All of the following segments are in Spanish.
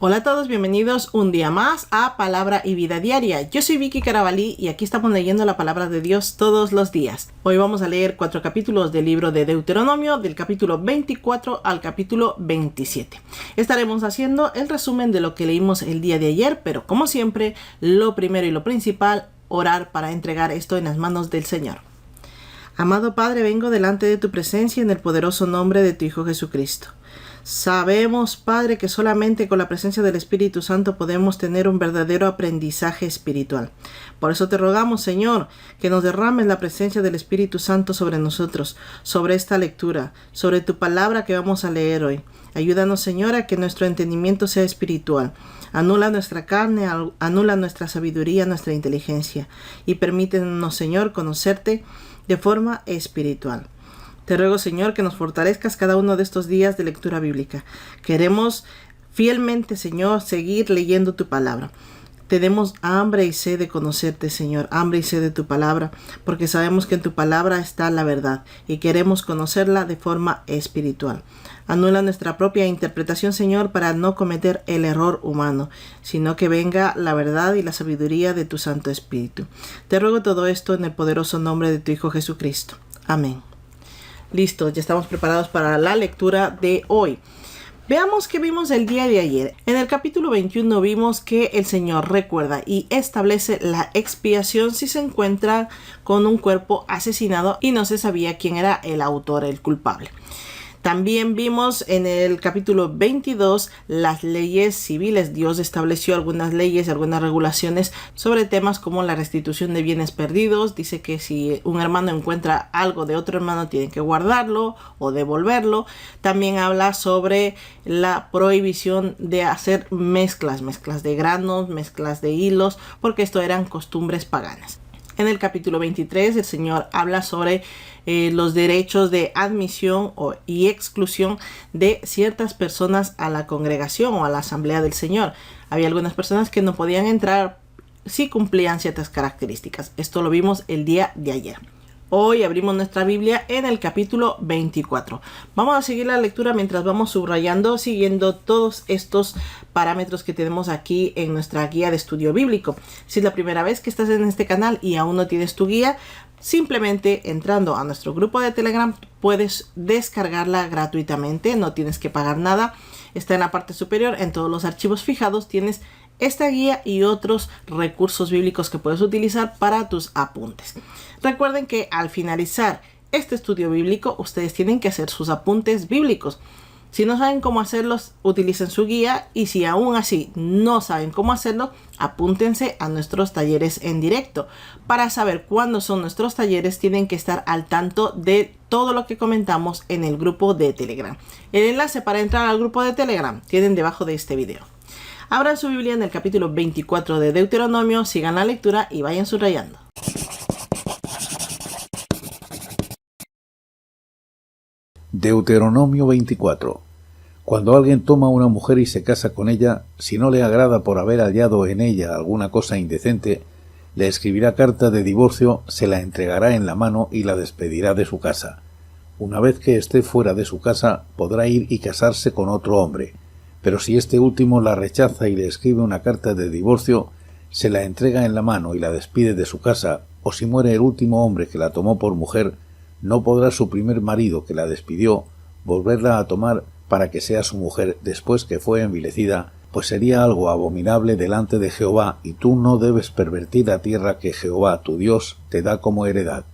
Hola a todos, bienvenidos un día más a Palabra y Vida Diaria. Yo soy Vicky Carabalí y aquí estamos leyendo la palabra de Dios todos los días. Hoy vamos a leer 4 capítulos del libro de Deuteronomio, del capítulo 24 al capítulo 27. Estaremos haciendo el resumen de lo que leímos el día de ayer, pero como siempre, lo primero y lo principal, orar para entregar esto en las manos del Señor. Amado Padre, vengo delante de tu presencia en el poderoso nombre de tu Hijo Jesucristo. Sabemos, Padre, que solamente con la presencia del Espíritu Santo podemos tener un verdadero aprendizaje espiritual. Por eso te rogamos, Señor, que nos derrames la presencia del Espíritu Santo sobre nosotros, sobre esta lectura, sobre tu palabra que vamos a leer hoy. Ayúdanos, Señor, a que nuestro entendimiento sea espiritual. Anula nuestra carne, anula nuestra sabiduría, nuestra inteligencia, y permítenos, Señor, conocerte de forma espiritual. Te ruego, Señor, que nos fortalezcas cada uno de estos días de lectura bíblica. Queremos fielmente, Señor, seguir leyendo tu palabra. Tenemos hambre y sed de conocerte, Señor, hambre y sed de tu palabra, porque sabemos que en tu palabra está la verdad y queremos conocerla de forma espiritual. Anula nuestra propia interpretación, Señor, para no cometer el error humano, sino que venga la verdad y la sabiduría de tu Santo Espíritu. Te ruego todo esto en el poderoso nombre de tu Hijo Jesucristo. Amén. Listo, ya estamos preparados para la lectura de hoy. Veamos qué vimos el día de ayer. En el capítulo 21 vimos que el Señor recuerda y establece la expiación si se encuentra con un cuerpo asesinado y no se sabía quién era el autor, el culpable. También vimos en el capítulo 22 las leyes civiles. Dios estableció algunas leyes, algunas regulaciones sobre temas como la restitución de bienes perdidos. Dice que si un hermano encuentra algo de otro hermano tiene que guardarlo o devolverlo. También habla sobre la prohibición de hacer mezclas de granos, mezclas de hilos, porque esto eran costumbres paganas. En el capítulo 23 el Señor habla sobre los derechos de admisión y exclusión de ciertas personas a la congregación o a la asamblea del Señor. Había algunas personas que no podían entrar si cumplían ciertas características. Esto lo vimos el día de ayer. Hoy abrimos nuestra Biblia en el capítulo 24. Vamos a seguir la lectura mientras vamos subrayando, siguiendo todos estos parámetros que tenemos aquí en nuestra guía de estudio bíblico. Si es la primera vez que estás en este canal y aún no tienes tu guía, simplemente entrando a nuestro grupo de Telegram puedes descargarla gratuitamente, no tienes que pagar nada. Está en la parte superior, en todos los archivos fijados tienes esta guía y otros recursos bíblicos que puedes utilizar para tus apuntes. Recuerden que al finalizar este estudio bíblico, ustedes tienen que hacer sus apuntes bíblicos. Si no saben cómo hacerlos, utilicen su guía, y si aún así no saben cómo hacerlo, apúntense a nuestros talleres en directo. Para saber cuándo son nuestros talleres, tienen que estar al tanto de todo lo que comentamos en el grupo de Telegram. El enlace para entrar al grupo de Telegram tienen debajo de este video. Abran su Biblia en el capítulo 24 de Deuteronomio, sigan la lectura y vayan subrayando. Deuteronomio 24. Cuando alguien toma a una mujer y se casa con ella, si no le agrada por haber hallado en ella alguna cosa indecente, le escribirá carta de divorcio, se la entregará en la mano y la despedirá de su casa. Una vez que esté fuera de su casa, podrá ir y casarse con otro hombre. Pero si este último la rechaza y le escribe una carta de divorcio, se la entrega en la mano y la despide de su casa, o si muere el último hombre que la tomó por mujer, no podrá su primer marido que la despidió volverla a tomar para que sea su mujer después que fue envilecida, pues sería algo abominable delante de Jehová, y tú no debes pervertir la tierra que Jehová, tu Dios, te da como heredad.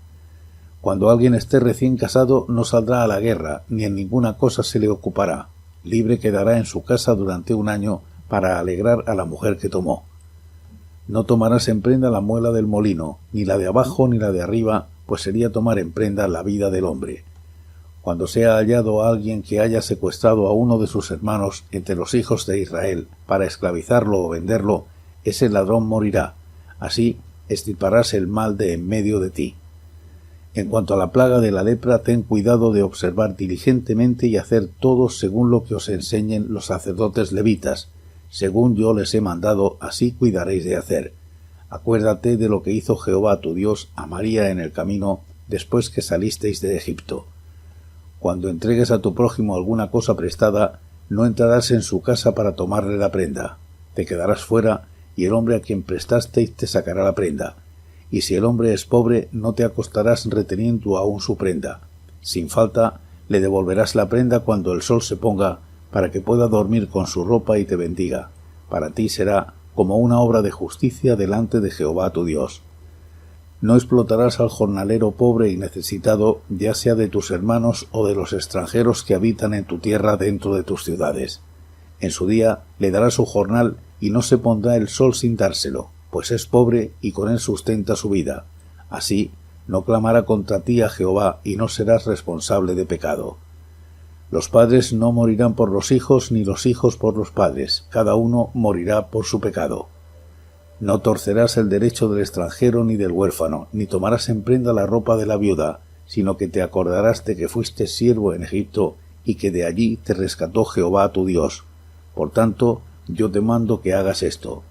Cuando alguien esté recién casado, no saldrá a la guerra, ni en ninguna cosa se le ocupará. Libre quedará en su casa durante un año para alegrar a la mujer que tomó. No tomarás en prenda la muela del molino, ni la de abajo ni la de arriba, pues sería tomar en prenda la vida del hombre. Cuando sea hallado a alguien que haya secuestrado a uno de sus hermanos entre los hijos de Israel para esclavizarlo o venderlo, ese ladrón morirá. Así extirparás el mal de en medio de ti. En cuanto a la plaga de la lepra, ten cuidado de observar diligentemente y hacer todo según lo que os enseñen los sacerdotes levitas. Según yo les he mandado, así cuidaréis de hacer. Acuérdate de lo que hizo Jehová tu Dios a María en el camino después que salisteis de Egipto. Cuando entregues a tu prójimo alguna cosa prestada, No entrarás en su casa para tomarle la prenda. Te quedarás fuera, y el hombre a quien prestasteis te sacará la prenda. Y si el hombre es pobre, no te acostarás reteniendo aún su prenda. Sin falta, le devolverás la prenda cuando el sol se ponga, para que pueda dormir con su ropa y te bendiga. Para ti será como una obra de justicia delante de Jehová tu Dios. No explotarás al jornalero pobre y necesitado, ya sea de tus hermanos o de los extranjeros que habitan en tu tierra dentro de tus ciudades. En su día le darás su jornal y no se pondrá el sol sin dárselo, pues es pobre y con él sustenta su vida. Así no clamará contra ti a Jehová y no serás responsable de pecado. Los padres no morirán por los hijos ni los hijos por los padres, cada uno morirá por su pecado. No torcerás el derecho del extranjero ni del huérfano, ni tomarás en prenda la ropa de la viuda, sino que te acordarás de que fuiste siervo en Egipto y que de allí te rescató Jehová tu Dios. Por tanto, yo te mando que hagas esto.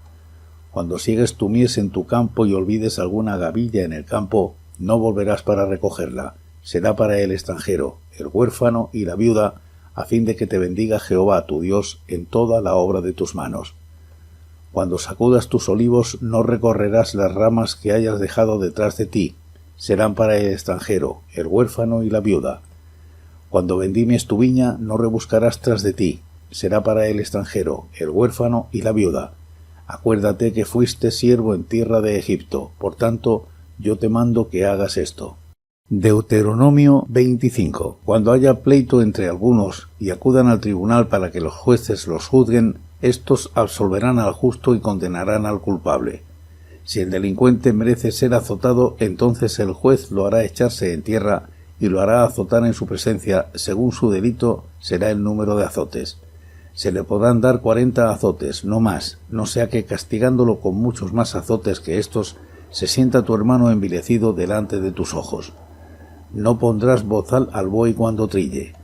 Cuando siegues tu mies en tu campo y olvides alguna gavilla en el campo, no volverás para recogerla. Será para el extranjero, el huérfano y la viuda, a fin de que te bendiga Jehová tu Dios en toda la obra de tus manos. Cuando sacudas tus olivos, no recorrerás las ramas que hayas dejado detrás de ti. Serán para el extranjero, el huérfano y la viuda. Cuando vendimes tu viña, no rebuscarás tras de ti. Será para el extranjero, el huérfano y la viuda. Acuérdate que fuiste siervo en tierra de Egipto, por tanto, yo te mando que hagas esto. Deuteronomio 25. Cuando haya pleito entre algunos y acudan al tribunal para que los jueces los juzguen, estos absolverán al justo y condenarán al culpable. Si el delincuente merece ser azotado, entonces el juez lo hará echarse en tierra y lo hará azotar en su presencia, según su delito será el número de azotes. Se le podrán dar 40 azotes, no más, no sea que castigándolo con muchos más azotes que estos, se sienta tu hermano envilecido delante de tus ojos. No pondrás bozal al buey cuando trille.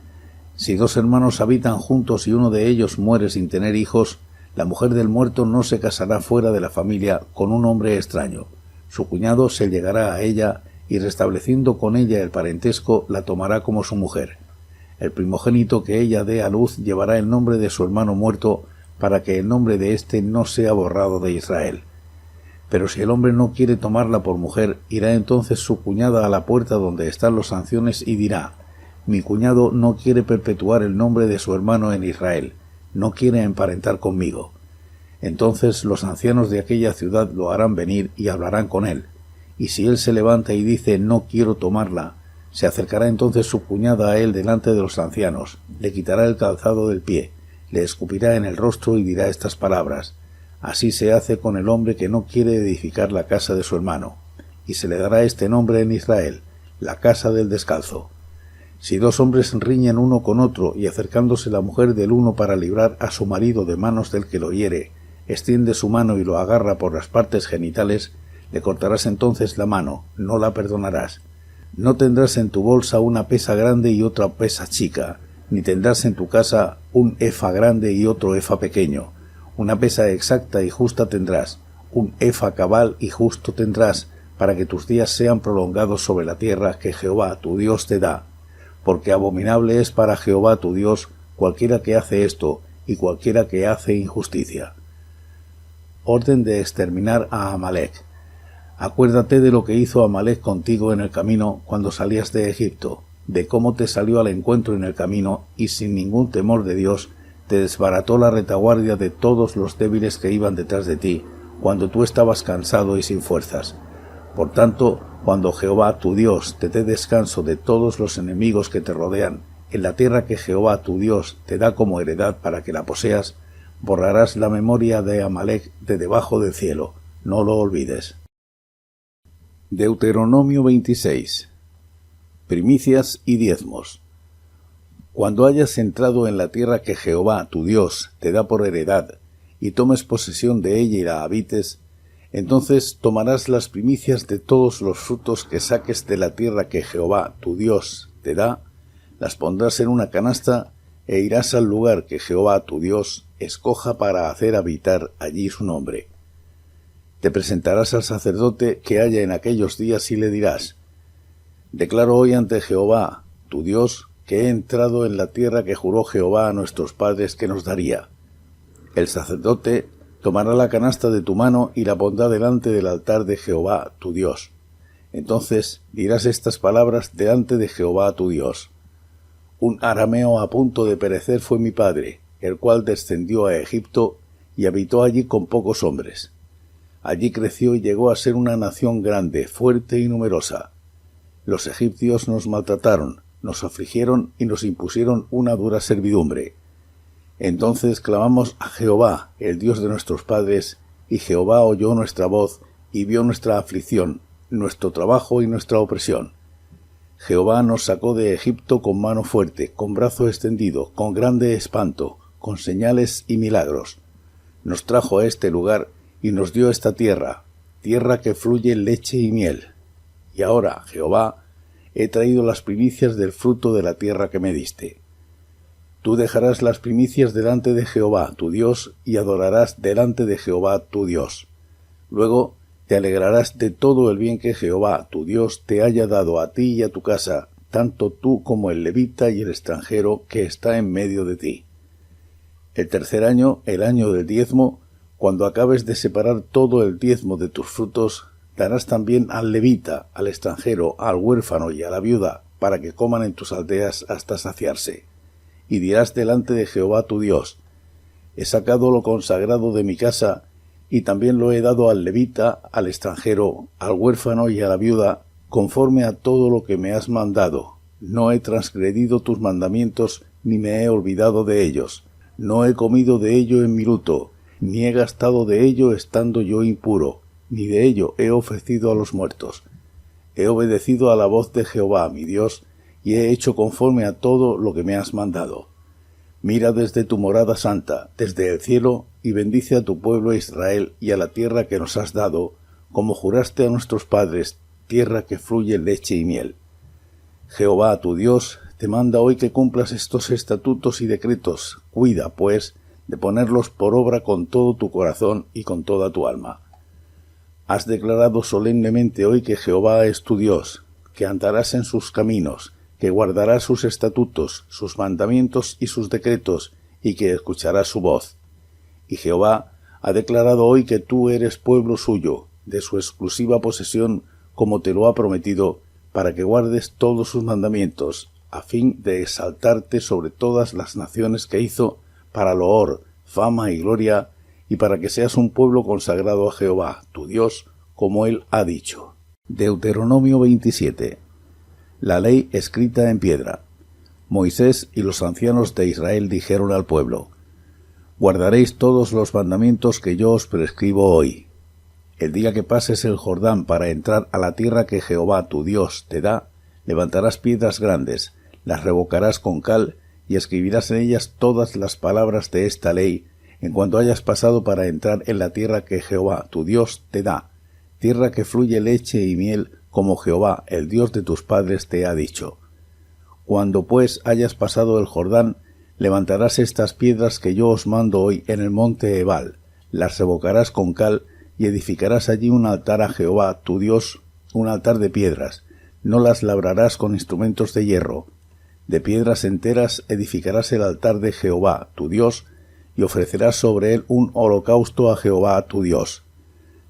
Si dos hermanos habitan juntos y uno de ellos muere sin tener hijos, la mujer del muerto no se casará fuera de la familia con un hombre extraño. Su cuñado se llegará a ella y restableciendo con ella el parentesco la tomará como su mujer. El primogénito que ella dé a luz llevará el nombre de su hermano muerto para que el nombre de éste no sea borrado de Israel. Pero si el hombre no quiere tomarla por mujer, irá entonces su cuñada a la puerta donde están los ancianos y dirá: mi cuñado no quiere perpetuar el nombre de su hermano en Israel, no quiere emparentar conmigo. Entonces los ancianos de aquella ciudad lo harán venir y hablarán con él. Y si él se levanta y dice no quiero tomarla, se acercará entonces su cuñada a él delante de los ancianos, le quitará el calzado del pie, le escupirá en el rostro y dirá estas palabras: así se hace con el hombre que no quiere edificar la casa de su hermano. Y se le dará este nombre en Israel, la casa del descalzo. Si dos hombres riñen uno con otro y acercándose la mujer del uno para librar a su marido de manos del que lo hiere, extiende su mano y lo agarra por las partes genitales, le cortarás entonces la mano, no la perdonarás. No tendrás en tu bolsa una pesa grande y otra pesa chica, ni tendrás en tu casa un efa grande y otro efa pequeño. Una pesa exacta y justa tendrás, un efa cabal y justo tendrás, para que tus días sean prolongados sobre la tierra que Jehová tu Dios te da. Porque abominable es para Jehová tu Dios cualquiera que hace esto y cualquiera que hace injusticia. Orden de exterminar a Amalec. Acuérdate de lo que hizo Amalec contigo en el camino cuando salías de Egipto, de cómo te salió al encuentro en el camino y sin ningún temor de Dios te desbarató la retaguardia de todos los débiles que iban detrás de ti, cuando tú estabas cansado y sin fuerzas. Por tanto, cuando Jehová tu Dios te dé descanso de todos los enemigos que te rodean, en la tierra que Jehová tu Dios te da como heredad para que la poseas, borrarás la memoria de Amalec de debajo del cielo, no lo olvides. Deuteronomio 26. Primicias y diezmos. Cuando hayas entrado en la tierra que Jehová tu Dios te da por heredad, y tomes posesión de ella y la habites, entonces tomarás las primicias de todos los frutos que saques de la tierra que Jehová tu Dios te da, las pondrás en una canasta, e irás al lugar que Jehová tu Dios escoja para hacer habitar allí su nombre. Te presentarás al sacerdote que haya en aquellos días y le dirás: declaro hoy ante Jehová tu Dios que he entrado en la tierra que juró Jehová a nuestros padres que nos daría. El sacerdote tomará la canasta de tu mano y la pondrá delante del altar de Jehová tu Dios. Entonces dirás estas palabras delante de Jehová tu Dios. Un arameo a punto de perecer fue mi padre, el cual descendió a Egipto y habitó allí con pocos hombres. Allí creció y llegó a ser una nación grande, fuerte y numerosa. Los egipcios nos maltrataron, nos afligieron y nos impusieron una dura servidumbre. Entonces clamamos a Jehová, el Dios de nuestros padres, y Jehová oyó nuestra voz y vio nuestra aflicción, nuestro trabajo y nuestra opresión. Jehová nos sacó de Egipto con mano fuerte, con brazo extendido, con grande espanto, con señales y milagros. Nos trajo a este lugar y nos dio esta tierra, tierra que fluye leche y miel. Y ahora, Jehová, he traído las primicias del fruto de la tierra que me diste. Tú dejarás las primicias delante de Jehová, tu Dios, y adorarás delante de Jehová, tu Dios. Luego te alegrarás de todo el bien que Jehová, tu Dios, te haya dado a ti y a tu casa, tanto tú como el levita y el extranjero que está en medio de ti. El tercer año, el año del diezmo, cuando acabes de separar todo el diezmo de tus frutos, darás también al levita, al extranjero, al huérfano y a la viuda, para que coman en tus aldeas hasta saciarse. Y dirás delante de Jehová tu Dios, he sacado lo consagrado de mi casa, y también lo he dado al levita, al extranjero, al huérfano y a la viuda, conforme a todo lo que me has mandado. No he transgredido tus mandamientos, ni me he olvidado de ellos. No he comido de ello en mi luto, ni he gastado de ello estando yo impuro, ni de ello he ofrecido a los muertos. He obedecido a la voz de Jehová, mi Dios, y he hecho conforme a todo lo que me has mandado. Mira desde tu morada santa, desde el cielo, y bendice a tu pueblo Israel y a la tierra que nos has dado, como juraste a nuestros padres, tierra que fluye leche y miel. Jehová, tu Dios, te manda hoy que cumplas estos estatutos y decretos. Cuida, pues, de ponerlos por obra con todo tu corazón y con toda tu alma. Has declarado solemnemente hoy que Jehová es tu Dios, que andarás en sus caminos, que guardarás sus estatutos, sus mandamientos y sus decretos, y que escucharás su voz. Y Jehová ha declarado hoy que tú eres pueblo suyo, de su exclusiva posesión, como te lo ha prometido, para que guardes todos sus mandamientos, a fin de exaltarte sobre todas las naciones que hizo, para loor, fama y gloria, y para que seas un pueblo consagrado a Jehová, tu Dios, como él ha dicho. Deuteronomio 27. La ley escrita en piedra. Moisés y los ancianos de Israel dijeron al pueblo: guardaréis todos los mandamientos que yo os prescribo hoy. El día que pases el Jordán para entrar a la tierra que Jehová tu Dios te da, levantarás piedras grandes, las revocarás con cal, y escribirás en ellas todas las palabras de esta ley, en cuanto hayas pasado para entrar en la tierra que Jehová tu Dios te da, tierra que fluye leche y miel, como Jehová, el Dios de tus padres, te ha dicho. Cuando pues hayas pasado el Jordán, levantarás estas piedras que yo os mando hoy en el monte Ebal, las revocarás con cal, y edificarás allí un altar a Jehová tu Dios, un altar de piedras. No las labrarás con instrumentos de hierro. De piedras enteras edificarás el altar de Jehová tu Dios, y ofrecerás sobre él un holocausto a Jehová tu Dios.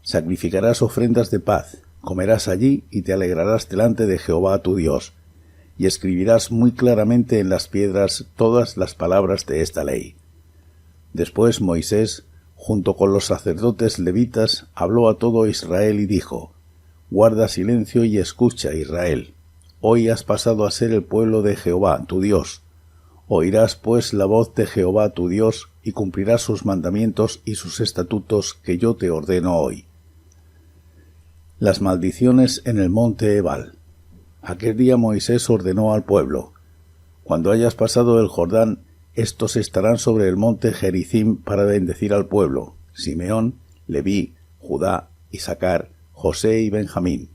Sacrificarás ofrendas de paz, comerás allí y te alegrarás delante de Jehová tu Dios, y escribirás muy claramente en las piedras todas las palabras de esta ley. Después Moisés, junto con los sacerdotes levitas, habló a todo Israel y dijo: guarda silencio y escucha, Israel. Hoy has pasado a ser el pueblo de Jehová tu Dios. Oirás pues la voz de Jehová tu Dios, y cumplirás sus mandamientos y sus estatutos que yo te ordeno hoy. Las maldiciones en el monte Ebal. Aquel día Moisés ordenó al pueblo: cuando hayas pasado el Jordán, estos estarán sobre el monte Gerizim para bendecir al pueblo: Simeón, Leví, Judá, Isaacar, José y Benjamín.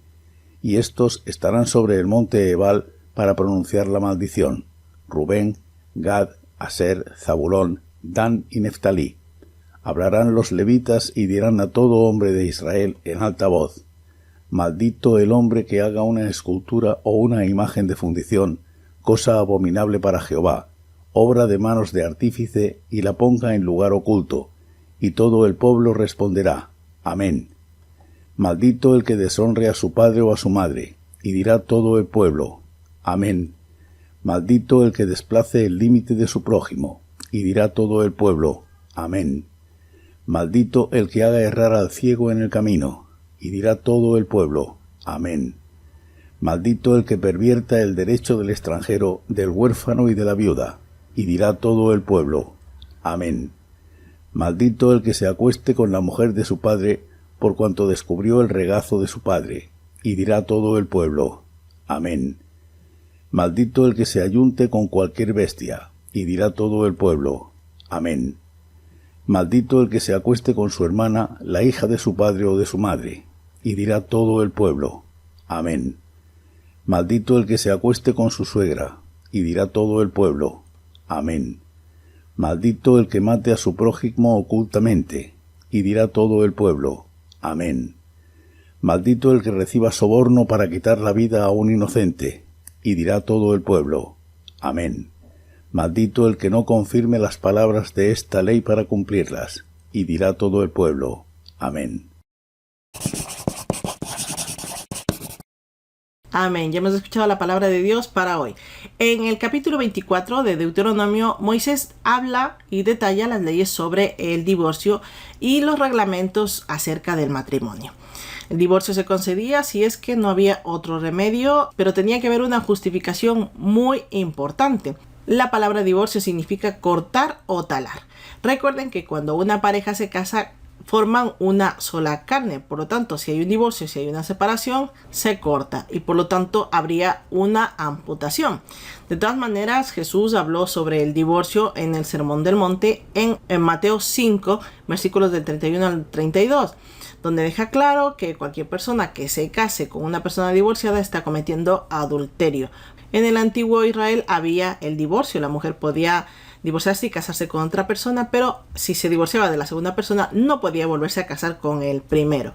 Y estos estarán sobre el monte Ebal para pronunciar la maldición: Rubén, Gad, Aser, Zabulón, Dan y Neftalí. Hablarán los levitas y dirán a todo hombre de Israel en alta voz: maldito el hombre que haga una escultura o una imagen de fundición, cosa abominable para Jehová, obra de manos de artífice, y la ponga en lugar oculto. Y todo el pueblo responderá: Amén. Maldito el que deshonre a su padre o a su madre, y dirá todo el pueblo: Amén. Maldito el que desplace el límite de su prójimo, y dirá todo el pueblo: Amén. Maldito el que haga errar al ciego en el camino, y dirá todo el pueblo: Amén. Maldito el que pervierta el derecho del extranjero, del huérfano y de la viuda, y dirá todo el pueblo: Amén. Maldito el que se acueste con la mujer de su padre, por cuanto descubrió el regazo de su padre, y dirá todo el pueblo: Amén. Maldito el que se ayunte con cualquier bestia, y dirá todo el pueblo: Amén. Maldito el que se acueste con su hermana, la hija de su padre o de su madre, y dirá todo el pueblo: Amén. Maldito el que se acueste con su suegra, y dirá todo el pueblo: Amén. Maldito el que mate a su prójimo ocultamente, y dirá todo el pueblo: Amén. Maldito el que reciba soborno para quitar la vida a un inocente, y dirá todo el pueblo: Amén. Maldito el que no confirme las palabras de esta ley para cumplirlas, y dirá todo el pueblo: Amén. Amén. Ya hemos escuchado la palabra de Dios para hoy. En el capítulo 24 de Deuteronomio, Moisés habla y detalla las leyes sobre el divorcio y los reglamentos acerca del matrimonio. El divorcio se concedía si es que no había otro remedio, pero tenía que haber una justificación muy importante. La palabra divorcio significa cortar o talar. Recuerden que cuando una pareja se casa, forman una sola carne. Por lo tanto, si hay un divorcio, si hay una separación, se corta y por lo tanto habría una amputación. De todas maneras, Jesús habló sobre el divorcio en el Sermón del Monte en Mateo 5, versículos del 31 al 32, donde deja claro que cualquier persona que se case con una persona divorciada está cometiendo adulterio. En el antiguo Israel había el divorcio, la mujer podía divorciarse y casarse con otra persona, pero si se divorciaba de la segunda persona no podía volverse a casar con el primero.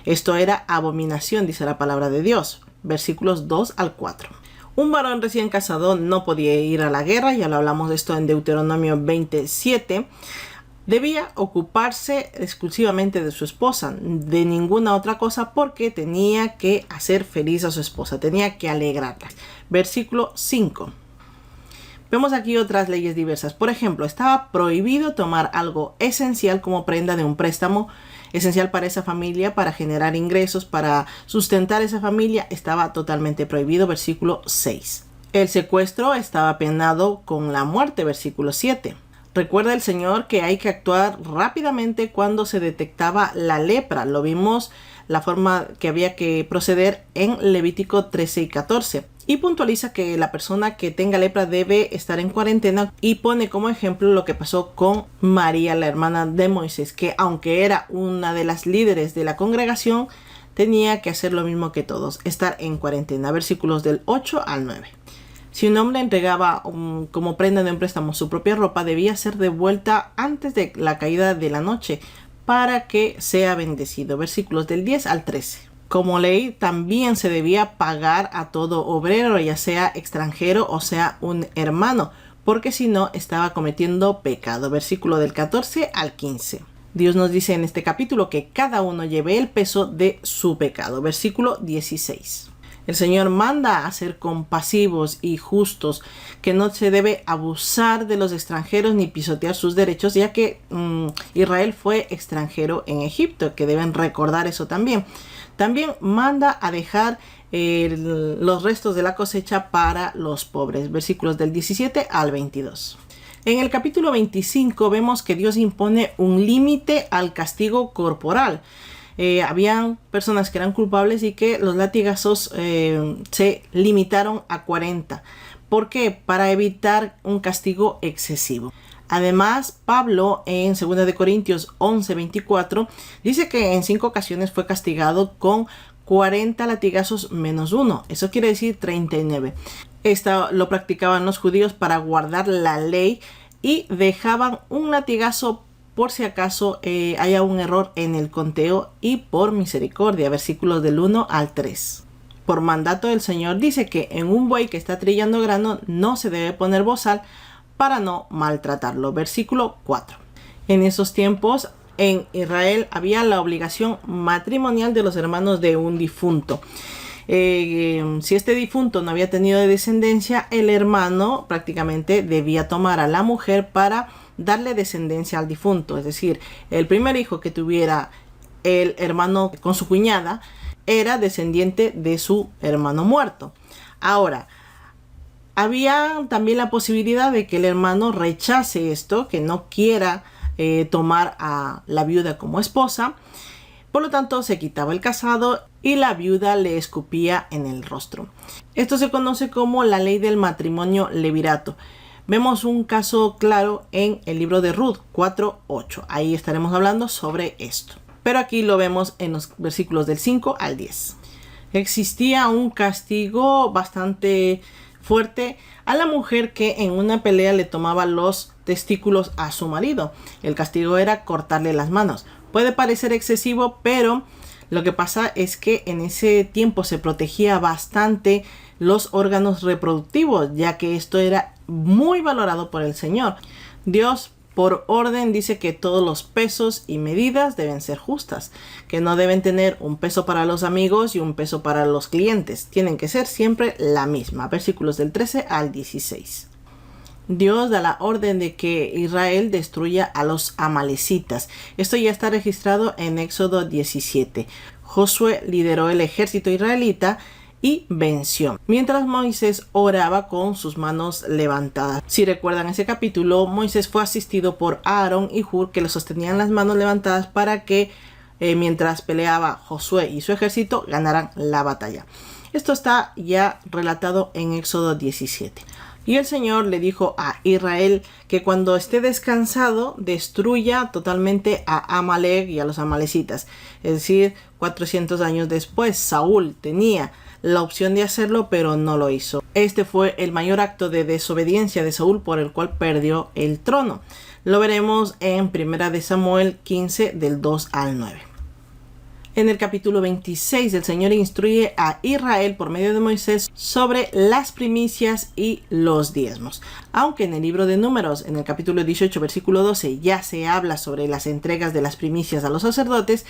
Esto era abominación, dice la palabra de Dios, versículos 2 al 4. Un varón recién casado no podía ir a la guerra, ya lo hablamos de esto en Deuteronomio 27. Debía ocuparse exclusivamente de su esposa, de ninguna otra cosa, porque tenía que hacer feliz a su esposa, tenía que alegrarla. Versículo 5. Vemos aquí otras leyes diversas. Por ejemplo, estaba prohibido tomar algo esencial como prenda de un préstamo, esencial para esa familia, para generar ingresos, para sustentar esa familia. Estaba totalmente prohibido. Versículo 6. El secuestro estaba penado con la muerte. Versículo 7. Recuerda el Señor que hay que actuar rápidamente cuando se detectaba la lepra. Lo vimos la forma que había que proceder en Levítico 13 y 14. Y puntualiza que la persona que tenga lepra debe estar en cuarentena y pone como ejemplo lo que pasó con María, la hermana de Moisés, que aunque era una de las líderes de la congregación, tenía que hacer lo mismo que todos, estar en cuarentena. Versículos del 8 al 9. Si un hombre entregaba como prenda de un préstamo su propia ropa, debía ser devuelta antes de la caída de la noche para que sea bendecido. Versículos del 10 al 13. Como ley, también se debía pagar a todo obrero, ya sea extranjero o sea un hermano, porque si no, estaba cometiendo pecado. Versículo del 14 al 15. Dios nos dice en este capítulo que cada uno lleve el peso de su pecado. Versículo 16. El Señor manda a ser compasivos y justos, que no se debe abusar de los extranjeros ni pisotear sus derechos, ya que Israel fue extranjero en Egipto, que deben recordar eso también. También manda a dejar los restos de la cosecha para los pobres. Versículos del 17 al 22. En el capítulo 25 vemos que Dios impone un límite al castigo corporal. Habían personas que eran culpables y que los latigazos se limitaron a 40. ¿Por qué? Para evitar un castigo excesivo. Además, Pablo en 2 de Corintios 11:24 dice que en 5 ocasiones fue castigado con 40 latigazos menos 1. Eso quiere decir 39. Esto lo practicaban los judíos para guardar la ley y dejaban un latigazo por si acaso haya un error en el conteo y por misericordia. Versículos del 1 al 3. por mandato del Señor, dice que en un buey que está trillando grano no se debe poner bozal para no maltratarlo. Versículo 4. En esos tiempos en Israel había la obligación matrimonial de los hermanos de un difunto. Si este difunto no había tenido descendencia, el hermano prácticamente debía tomar a la mujer para darle descendencia al difunto. Es decir, el primer hijo que tuviera el hermano con su cuñada era descendiente de su hermano muerto. Ahora, había también la posibilidad de que el hermano rechace esto, que no quiera tomar a la viuda como esposa. Por lo tanto, se quitaba el casado y la viuda le escupía en el rostro. Esto se conoce como la ley del matrimonio levirato. Vemos un caso claro en el libro de Ruth 4:8. Ahí estaremos hablando sobre esto. Pero aquí lo vemos en los versículos del 5 al 10. Existía un castigo bastante fuerte a la mujer que en una pelea le tomaba los testículos a su marido. El castigo era cortarle las manos. Puede parecer excesivo, pero lo que pasa es que en ese tiempo se protegía bastante los órganos reproductivos, ya que esto era muy valorado por el Señor. Dios, por orden, dice que todos los pesos y medidas deben ser justas, que no deben tener un peso para los amigos y un peso para los clientes. Tienen que ser siempre la misma. Versículos del 13 al 16. Dios da la orden de que Israel destruya a los amalecitas. Esto ya está registrado en Éxodo 17. Josué lideró el ejército israelita y venció, mientras Moisés oraba con sus manos levantadas. Si recuerdan ese capítulo, Moisés fue asistido por Aarón y Hur, que le sostenían las manos levantadas para que mientras peleaba Josué y su ejército ganaran la batalla. Esto está ya relatado en Éxodo 17. Y el Señor le dijo a Israel que cuando esté descansado destruya totalmente a Amalek y a los amalecitas. Es decir, 400 años después, Saúl tenía la opción de hacerlo, pero no lo hizo. Este fue el mayor acto de desobediencia de Saúl por el cual perdió el trono. Lo veremos en 1 de Samuel 15 del 2 al 9. En el capítulo 26, el Señor instruye a Israel por medio de Moisés sobre las primicias y los diezmos. Aunque en el libro de Números, en el capítulo 18, versículo 12, ya se habla sobre las entregas de las primicias a los sacerdotes,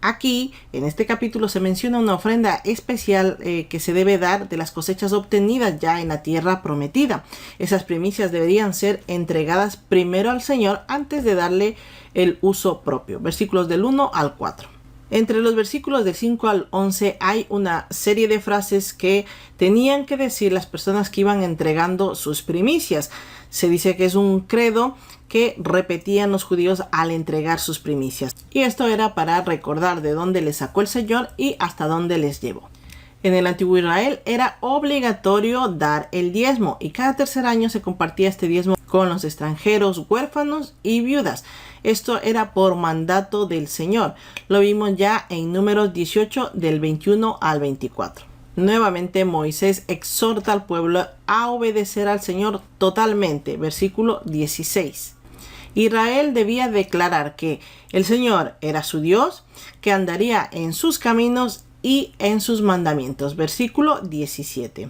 aquí, en este capítulo, se menciona una ofrenda especial que se debe dar de las cosechas obtenidas ya en la tierra prometida. Esas primicias deberían ser entregadas primero al Señor antes de darle el uso propio. Versículos del 1 al 4. Entre los versículos del 5 al 11 hay una serie de frases que tenían que decir las personas que iban entregando sus primicias. Se dice que es un credo que repetían los judíos al entregar sus primicias. Y esto era para recordar de dónde les sacó el Señor y hasta dónde les llevó. En el antiguo Israel era obligatorio dar el diezmo y cada tercer año se compartía este diezmo con los extranjeros, huérfanos y viudas. Esto era por mandato del Señor. Lo vimos ya en Números 18 del 21 al 24. Nuevamente Moisés exhorta al pueblo a obedecer al Señor totalmente. Versículo 16. Israel debía declarar que el Señor era su Dios, que andaría en sus caminos y en sus mandamientos. Versículo 17.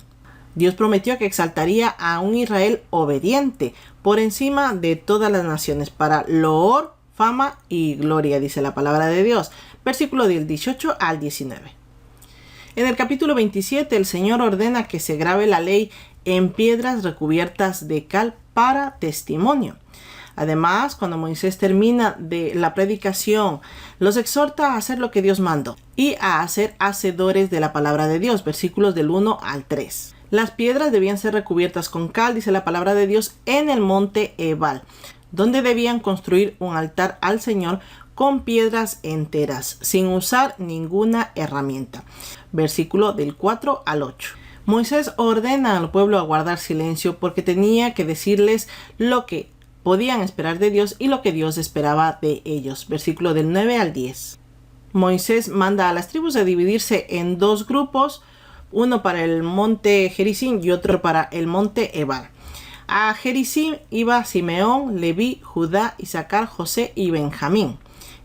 Dios prometió que exaltaría a un Israel obediente por encima de todas las naciones para loor, fama y gloria, dice la palabra de Dios. Versículo del 18 al 19. En el capítulo 27, el Señor ordena que se grabe la ley en piedras recubiertas de cal para testimonio. Además, cuando Moisés termina de la predicación, los exhorta a hacer lo que Dios mandó y a ser hacedores de la palabra de Dios. Versículos del 1 al 3. Las piedras debían ser recubiertas con cal, dice la palabra de Dios, en el monte Ebal, donde debían construir un altar al Señor con piedras enteras, sin usar ninguna herramienta. Versículo del 4 al 8. Moisés ordena al pueblo a guardar silencio porque tenía que decirles lo que podían esperar de Dios y lo que Dios esperaba de ellos. Versículo del 9 al 10. Moisés manda a las tribus a dividirse en dos grupos, uno para el monte Gerizim y otro para el monte Ebal. A Gerizim iba Simeón, Leví, Judá, Isaacar, José y Benjamín.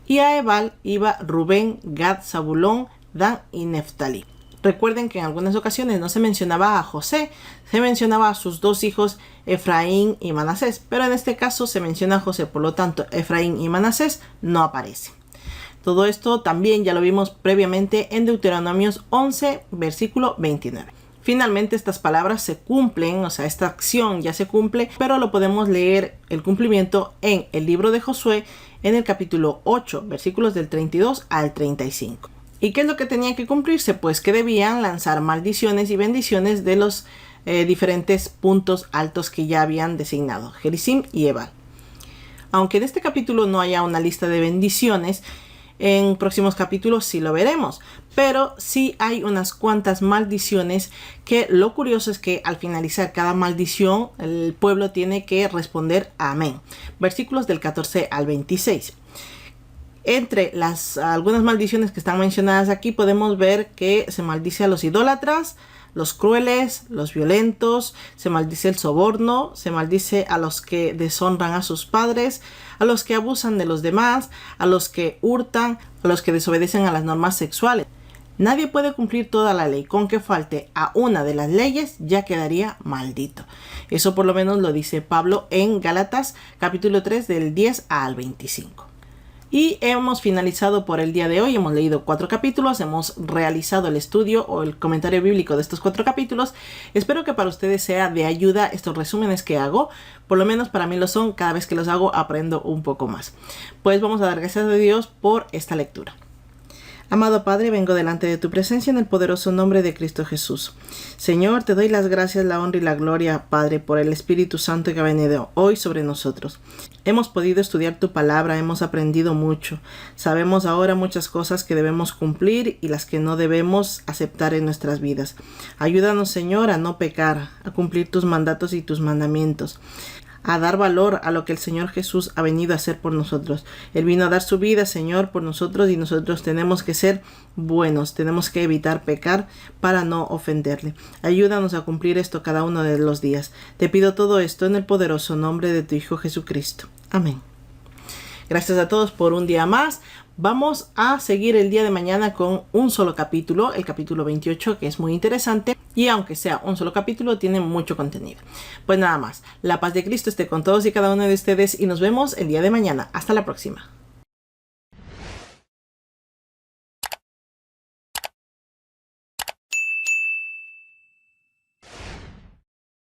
Y a Ebal iba Rubén, Gad, Zabulón, Dan y Neftalí. Recuerden que en algunas ocasiones no se mencionaba a José, se mencionaba a sus dos hijos Efraín y Manasés, pero en este caso se menciona a José, por lo tanto Efraín y Manasés no aparecen. Todo esto también ya lo vimos previamente en Deuteronomios 11, versículo 29. Finalmente estas palabras se cumplen, o sea, esta acción ya se cumple, pero lo podemos leer el cumplimiento en el libro de Josué en el capítulo 8, versículos del 32 al 35. ¿Y qué es lo que tenía que cumplirse? Pues que debían lanzar maldiciones y bendiciones de los diferentes puntos altos que ya habían designado, Gerizim y Ebal. Aunque en este capítulo no haya una lista de bendiciones, en próximos capítulos sí lo veremos, pero sí hay unas cuantas maldiciones que lo curioso es que al finalizar cada maldición el pueblo tiene que responder amén. Versículos del 14 al 26. Entre algunas maldiciones que están mencionadas aquí podemos ver que se maldice a los idólatras, los crueles, los violentos, se maldice el soborno, se maldice a los que deshonran a sus padres, a los que abusan de los demás, a los que hurtan, a los que desobedecen a las normas sexuales. Nadie puede cumplir toda la ley, con que falte a una de las leyes ya quedaría maldito. Eso por lo menos lo dice Pablo en Gálatas capítulo 3 del 10 al 25. Y hemos finalizado por el día de hoy. Hemos leído 4 capítulos, hemos realizado el estudio o el comentario bíblico de estos 4 capítulos. Espero que para ustedes sea de ayuda estos resúmenes que hago. Por lo menos para mí lo son. Cada vez que los hago aprendo un poco más. Pues vamos a dar gracias a Dios por esta lectura. Amado Padre, vengo delante de tu presencia en el poderoso nombre de Cristo Jesús. Señor, te doy las gracias, la honra y la gloria, Padre, por el Espíritu Santo que ha venido hoy sobre nosotros. Hemos podido estudiar tu palabra, hemos aprendido mucho. Sabemos ahora muchas cosas que debemos cumplir y las que no debemos aceptar en nuestras vidas. Ayúdanos, Señor, a no pecar, a cumplir tus mandatos y tus mandamientos, a dar valor a lo que el Señor Jesús ha venido a hacer por nosotros. Él vino a dar su vida, Señor, por nosotros y nosotros tenemos que ser buenos, tenemos que evitar pecar para no ofenderle. Ayúdanos a cumplir esto cada uno de los días. Te pido todo esto en el poderoso nombre de tu Hijo Jesucristo. Amén. Gracias a todos por un día más. Vamos a seguir el día de mañana con un solo capítulo, el capítulo 28, que es muy interesante. Y aunque sea un solo capítulo, tiene mucho contenido. Pues nada más, la paz de Cristo esté con todos y cada uno de ustedes y nos vemos el día de mañana. Hasta la próxima.